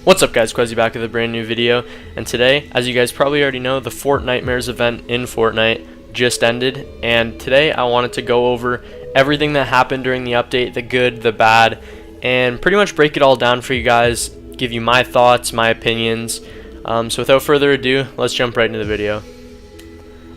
What's up guys, Quezzy back with a brand new video, and today, as you guys probably already know, the FORTNITEMARES event in Fortnite just ended, and today I wanted to go over everything that happened during the update, the good, the bad, and pretty much break it all down for you guys, give you my thoughts, my opinions. So without further ado, let's jump right into the video.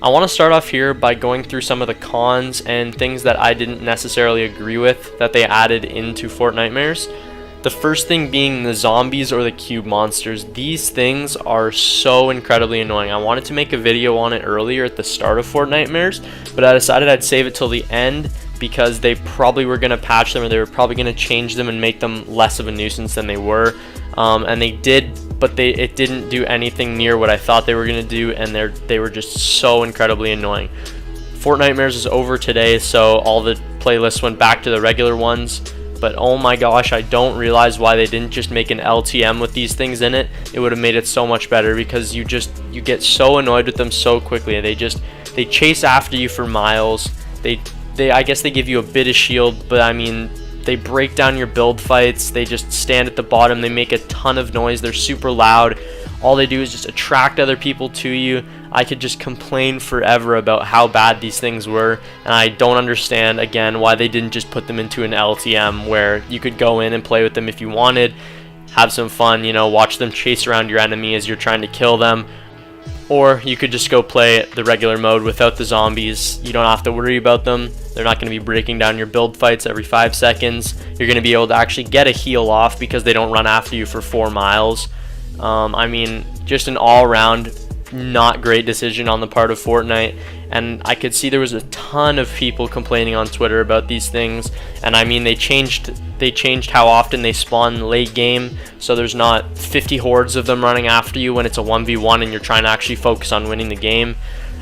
I want to start off here by going through some of the cons and things that I didn't necessarily agree with that they added into FORTNITEMARES. The first thing being the zombies or the cube monsters. These things are so incredibly annoying. I wanted to make a video on it earlier at the start of FORTNITEMARES, but I decided I'd save it till the end because they probably were going to patch them, or they were probably going to change them and make them less of a nuisance than they were. And they did, but it didn't do anything near what I thought they were going to do, and they were just so incredibly annoying. FORTNITEMARES is over today, so all the playlists went back to the regular ones. But oh my gosh, I don't realize why they didn't just make an LTM with these things in it. It would have made it so much better, because you get so annoyed with them so quickly. They chase after you for miles. I guess they give you a bit of shield, but I mean, they break down your build fights. They just stand at the bottom. They make a ton of noise. They're super loud. All they do is just attract other people to you. I could just complain forever about how bad these things were, and I don't understand, again, why they didn't just put them into an LTM where you could go in and play with them if you wanted, have some fun, you know, watch them chase around your enemy as you're trying to kill them, or you could just go play the regular mode without the zombies. You don't have to worry about them. They're not going to be breaking down your build fights every 5 seconds. You're going to be able to actually get a heal off because they don't run after you for 4 miles. I mean, just an all-around not great decision on the part of Fortnite, and I could see there was a ton of people complaining on Twitter about these things. And I mean, they changed how often they spawn late game, so there's not 50 hordes of them running after you when it's a 1v1 and you're trying to actually focus on winning the game.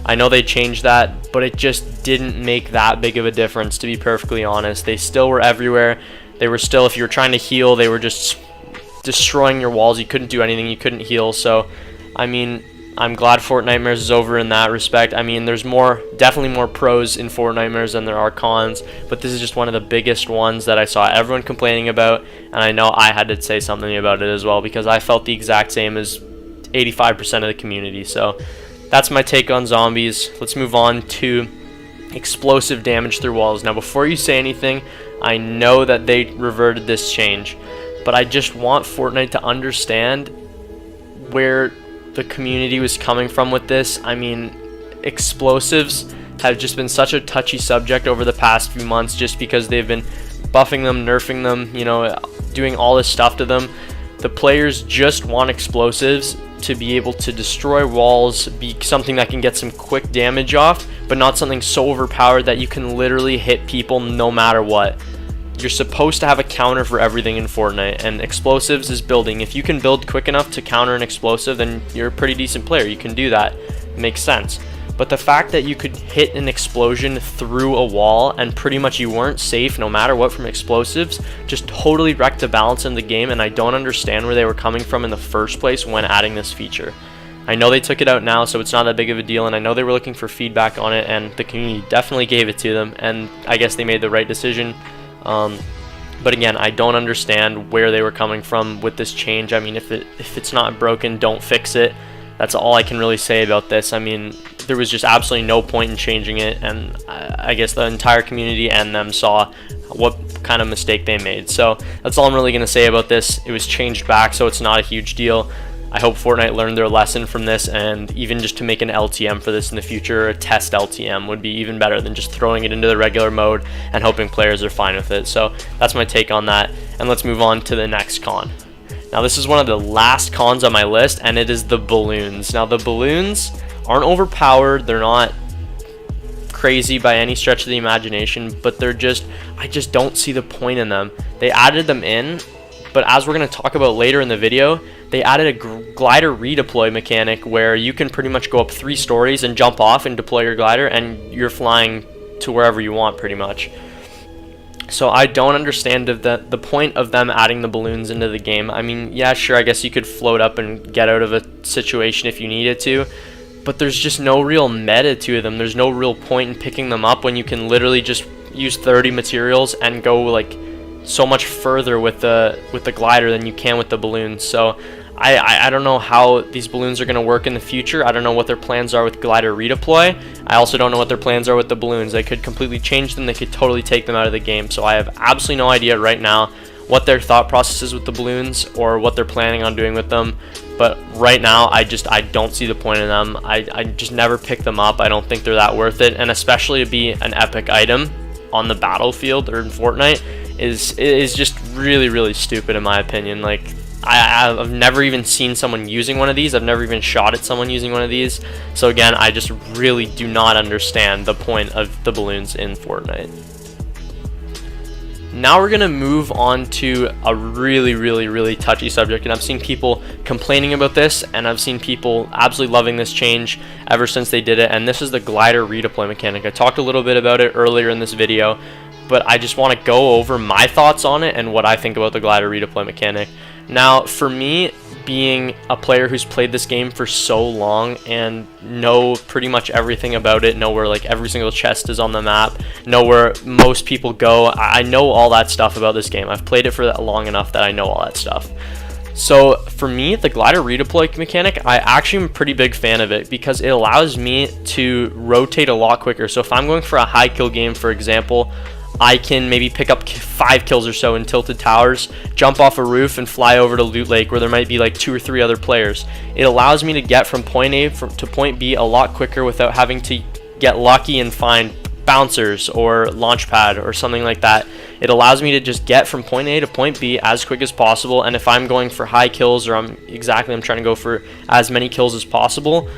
I know they changed that, but it just didn't make that big of a difference, to be perfectly honest. They still were everywhere. They were still, if you were trying to heal, they were just destroying your walls. You couldn't do anything, you couldn't heal. So I mean, I'm glad FORTNITEMARES is over in that respect. I mean, there's definitely more pros in FORTNITEMARES than there are cons, but this is just one of the biggest ones that I saw everyone complaining about, and I know I had to say something about it as well, because I felt the exact same as 85% of the community. So that's my take on zombies. Let's move on to explosive damage through walls. Now, before you say anything, I know that they reverted this change, but I just want Fortnite to understand where the community was coming from with this. I mean, explosives have just been such a touchy subject over the past few months, just because they've been buffing them, nerfing them, you know, doing all this stuff to them. The players just want explosives to be able to destroy walls, be something that can get some quick damage off, but not something so overpowered that you can literally hit people no matter what. You're supposed to have a counter for everything in Fortnite, and explosives is building. If you can build quick enough to counter an explosive, then you're a pretty decent player. You can do that. It makes sense. But the fact that you could hit an explosion through a wall and pretty much you weren't safe no matter what from explosives just totally wrecked the balance in the game, and I don't understand where they were coming from in the first place when adding this feature. I know they took it out now, so it's not that big of a deal, and I know they were looking for feedback on it, and the community definitely gave it to them, and I guess they made the right decision. But again, I don't understand where they were coming from with this change. I mean, if it's not broken, don't fix it. That's all I can really say about this. I mean, there was just absolutely no point in changing it, and I guess the entire community and them saw what kind of mistake they made. So that's all I'm really going to say about this. It was changed back, so it's not a huge deal. I hope Fortnite learned their lesson from this, and even just to make an LTM for this in the future, a test LTM would be even better than just throwing it into the regular mode and hoping players are fine with it. So that's my take on that, and let's move on to the next con. Now, this is one of the last cons on my list, and it is the balloons. Now, the balloons aren't overpowered, they're not crazy by any stretch of the imagination, but I just don't see the point in them. They added them in, but as we're going to talk about later in the video, they added a glider redeploy mechanic where you can pretty much go up 3 stories and jump off and deploy your glider, and you're flying to wherever you want pretty much. So I don't understand the point of them adding the balloons into the game. I mean, yeah, sure, I guess you could float up and get out of a situation if you needed to, but there's just no real meta to them. There's no real point in picking them up when you can literally just use 30 materials and go like so much further with the glider than you can with the balloons. So I don't know how these balloons are going to work in the future. I don't know what their plans are with glider redeploy. I also don't know what their plans are with the balloons. They could completely change them. They could totally take them out of the game. So I have absolutely no idea right now what their thought process is with the balloons or what they're planning on doing with them. But right now, I don't see the point in them. I just never pick them up. I don't think they're that worth it. And especially to be an epic item on the battlefield or in Fortnite is just really, really stupid in my opinion. Like, I've never even seen someone using one of these. I've never even shot at someone using one of these. So again, I just really do not understand the point of the balloons in Fortnite. Now we're going to move on to a really, really, really touchy subject, and I've seen people complaining about this, and I've seen people absolutely loving this change ever since they did it, and this is the glider redeploy mechanic. I talked a little bit about it earlier in this video, but I just want to go over my thoughts on it and what I think about the glider redeploy mechanic. Now, for me, being a player who's played this game for so long and know pretty much everything about it, know where like every single chest is on the map, know where most people go, I know all that stuff about this game. I've played it for that long enough that I know all that stuff. So for me, the glider redeploy mechanic, I actually am a pretty big fan of it because it allows me to rotate a lot quicker. So if I'm going for a high kill game, for example, I can maybe pick up 5 kills or so in tilted towers, jump off a roof, and fly over to Loot Lake where there might be like 2 or 3 other players. It allows me to get from point A to point B a lot quicker without having to get lucky and find bouncers or launch pad or something like that. It allows me to just get from point A to point B as quick as possible, and if I'm going for high kills or I'm trying to go for as many kills as possible,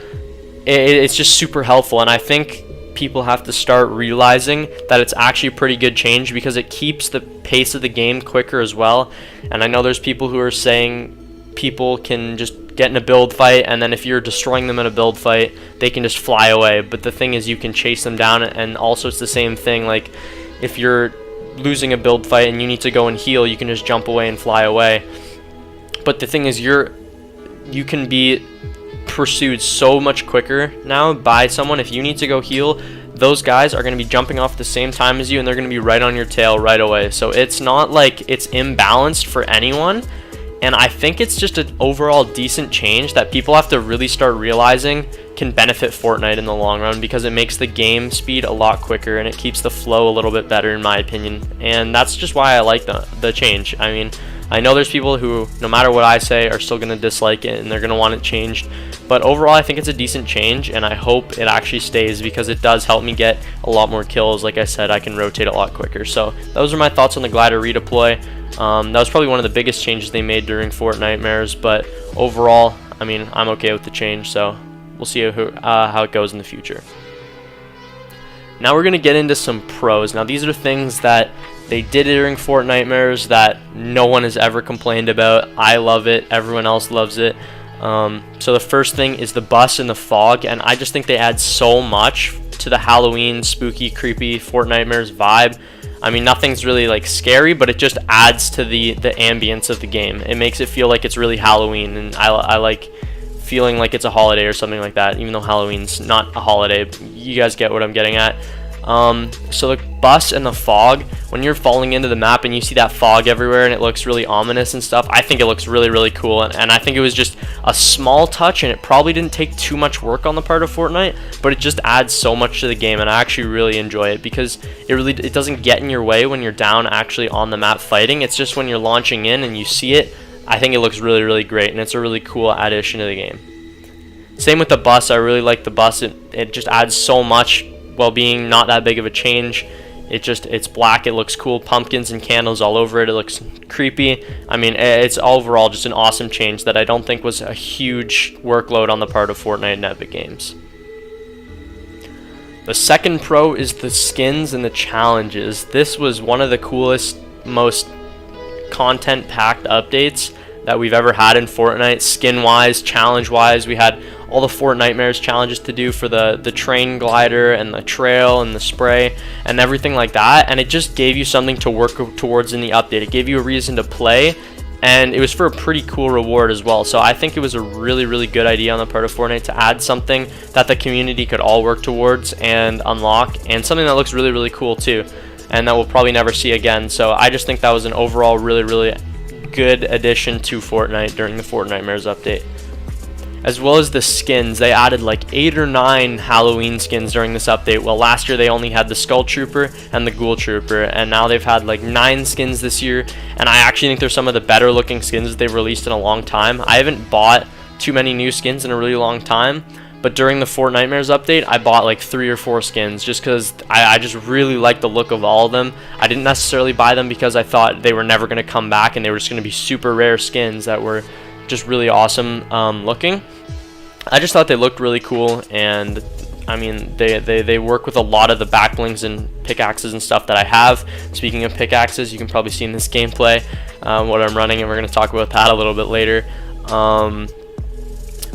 it's just super helpful. And I think people have to start realizing that it's actually a pretty good change because it keeps the pace of the game quicker as well. And I know there's people who are saying people can just get in a build fight, and then if you're destroying them in a build fight, they can just fly away. But the thing is, you can chase them down, and also it's the same thing. Like, if you're losing a build fight and you need to go and heal, you can just jump away and fly away. But the thing is, you can be pursued so much quicker now by someone. If you need to go heal, those guys are going to be jumping off at the same time as you, and they're going to be right on your tail right away. So it's not like it's imbalanced for anyone, and I think it's just an overall decent change that people have to really start realizing can benefit Fortnite in the long run, because it makes the game speed a lot quicker and it keeps the flow a little bit better in my opinion. And that's just why I like the change. I mean, I know there's people who, no matter what I say, are still going to dislike it and they're going to want it changed. But overall, I think it's a decent change, and I hope it actually stays because it does help me get a lot more kills. Like I said, I can rotate a lot quicker. So those are my thoughts on the glider redeploy. That was probably one of the biggest changes they made during FORTNITEMARES, but overall, I mean, I'm okay with the change, so we'll see how it goes in the future. Now we're going to get into some pros. Now these are things that they did during FORTNITEMARES that no one has ever complained about. I love it. Everyone else loves it. So the first thing is the bus in the fog, and I just think they add so much to the Halloween, spooky, creepy FORTNITEMARES vibe. I mean, nothing's really like scary, but it just adds to the ambience of the game. It makes it feel like it's really Halloween, and I like feeling like it's a holiday or something like that, even though Halloween's not a holiday. You guys get what I'm getting at. So the bus and the fog, when you're falling into the map and you see that fog everywhere and it looks really ominous and stuff, I think it looks really, really cool. And I think it was just a small touch, and it probably didn't take too much work on the part of Fortnite, but it just adds so much to the game, and I actually really enjoy it because it doesn't get in your way when you're down actually on the map fighting. It's just when you're launching in and you see it, I think it looks really, really great, and it's a really cool addition to the game. Same with the bus. I really like the bus. It just adds so much while being not that big of a change. It's black, it looks cool, pumpkins and candles all over it, it looks creepy. I mean, it's overall just an awesome change that I don't think was a huge workload on the part of Fortnite and Epic Games. The second pro is the skins and the challenges. This was one of the coolest, most content-packed updates that we've ever had in Fortnite, skin-wise, challenge-wise. We had all the FORTNITEMARES challenges to do for the train glider and the trail and the spray and everything like that, and it just gave you something to work towards in the update. It gave you a reason to play, and it was for a pretty cool reward as well. So I think it was a really, really good idea on the part of Fortnite to add something that the community could all work towards and unlock, and something that looks really, really cool too. and that we'll probably never see again. So I just think that was an overall really good addition to Fortnite during the Fortnitemares update. As well as the skins, they added like 8 or 9 Halloween skins during this update. Well, last year they only had the Skull Trooper and the Ghoul Trooper, and now they've had like 9 skins this year, and I actually think they're some of the better looking skins that they've released in a long time. I haven't bought too many new skins in a really long time, but during the Fortnitemares update, I bought like 3 or 4 skins just because I just really like the look of all of them. I didn't necessarily buy them because I thought they were never going to come back and they were just going to be super rare skins that were just really awesome looking. I just thought they looked really cool, and I mean they work with a lot of the back blings and pickaxes and stuff that I have. Speaking of pickaxes, you can probably see in this gameplay what I'm running, and we're going to talk about that a little bit later.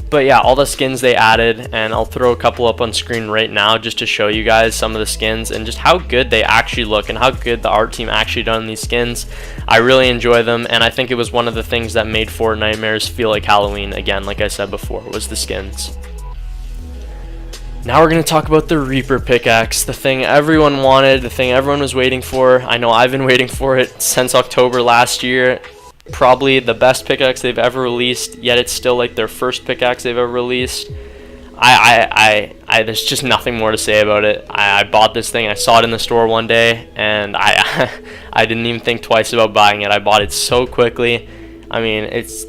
But yeah, all the skins they added, and I'll throw a couple up on screen right now just to show you guys some of the skins and just how good they actually look and how good the art team actually done these skins. I really enjoy them, and I think it was one of the things that made Fortnitemares feel like Halloween again, like I said before, was the skins. Now we're going to talk about the Reaper pickaxe, the thing everyone wanted, the thing everyone was waiting for. I know I've been waiting for it since October last year. Probably the best pickaxe they've ever released, yet it's still like their first pickaxe they've ever released. There's just nothing more to say about it. I bought this thing, I saw it in the store one day, and I didn't even think twice about buying it. I bought it so quickly. I mean, it's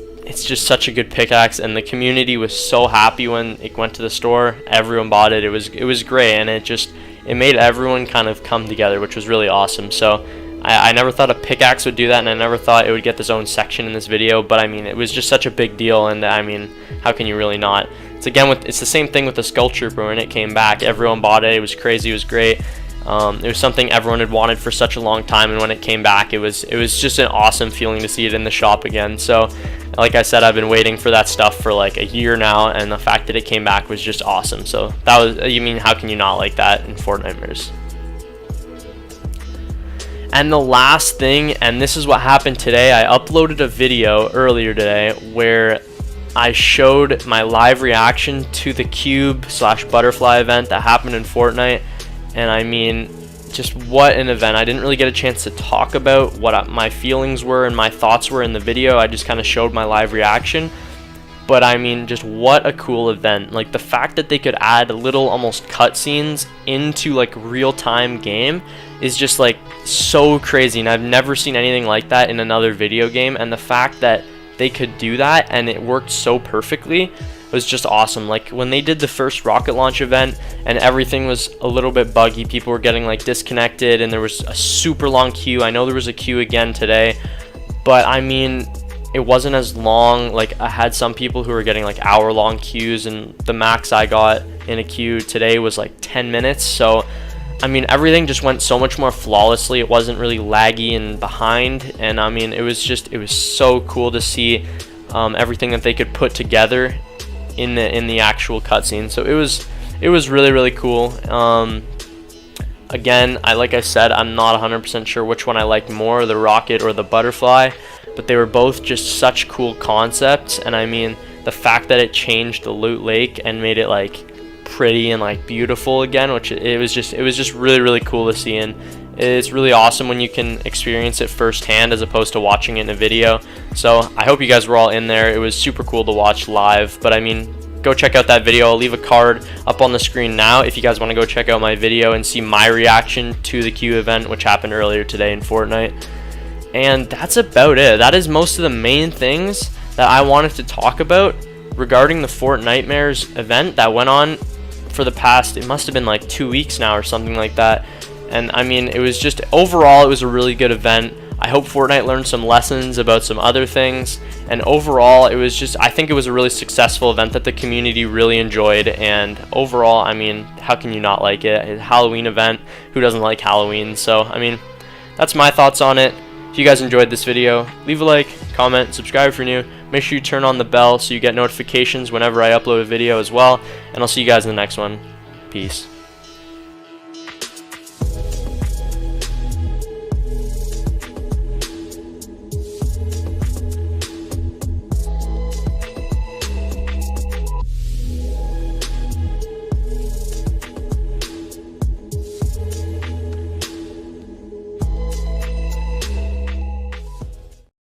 just such a good pickaxe, and the community was so happy when it went to the store. Everyone bought it. It was great, and it made everyone kind of come together, which was really awesome. So I never thought a pickaxe would do that, and I never thought it would get its own section in this video, but I mean, it was just such a big deal, and I mean, how can you really not? It's the same thing with the Skull Trooper. When it came back, everyone bought it. It was crazy. It was great. It was something everyone had wanted for such a long time, and when it came back, it was just an awesome feeling to see it in the shop again. So like I said, I've been waiting for that stuff for like a year now, and the fact that it came back was just awesome. So that was, I mean, how can you not like that in Fortnitemares? And the last thing, and this is what happened today, I uploaded a video earlier today where I showed my live reaction to the cube/butterfly event that happened in Fortnite. And I mean, just what an event. I didn't really get a chance to talk about what my feelings were and my thoughts were in the video. I just kind of showed my live reaction. But I mean, just what a cool event. Like, the fact that they could add little almost cutscenes into like real-time game is just like so crazy, and I've never seen anything like that in another video game. And the fact that they could do that and it worked so perfectly was just awesome. Like, when they did the first rocket launch event and everything was a little bit buggy, people were getting like disconnected, and there was a super long queue. I know there was a queue again today, but I mean, it wasn't as long. Like, I had some people who were getting like hour-long queues, and the max I got in a queue today was like 10 minutes. So I mean, everything just went so much more flawlessly. It wasn't really laggy and behind, and I mean, it was so cool to see everything that they could put together in the actual cutscene. So it was really cool. Again, like I said, I'm not 100% sure which one I liked more, the rocket or the butterfly, but they were both just such cool concepts. And I mean, the fact that it changed the loot lake and made it like pretty and like beautiful again, which it was just really cool to see. And it's really awesome when you can experience it firsthand as opposed to watching it in a video. So I hope you guys were all in there. It was super cool to watch live. But I mean, go check out that video. I'll leave a card up on the screen now if you guys want to go check out my video and see my reaction to the Q event, which happened earlier today in Fortnite. And that's about it. That is most of the main things that I wanted to talk about regarding the Fortnitemares event that went on for the past, it must have been like 2 weeks now or something like that. And I mean, it was just, overall, it was a really good event. I hope Fortnite learned some lessons about some other things, and overall, it was just, I think it was a really successful event that the community really enjoyed. And overall, I mean, how can you not like it? It's a Halloween event. Who doesn't like Halloween? So I mean, that's my thoughts on it. If you guys enjoyed this video, leave a like, comment, subscribe if you're new. Make sure you turn on the bell so you get notifications whenever I upload a video as well. And I'll see you guys in the next one. Peace.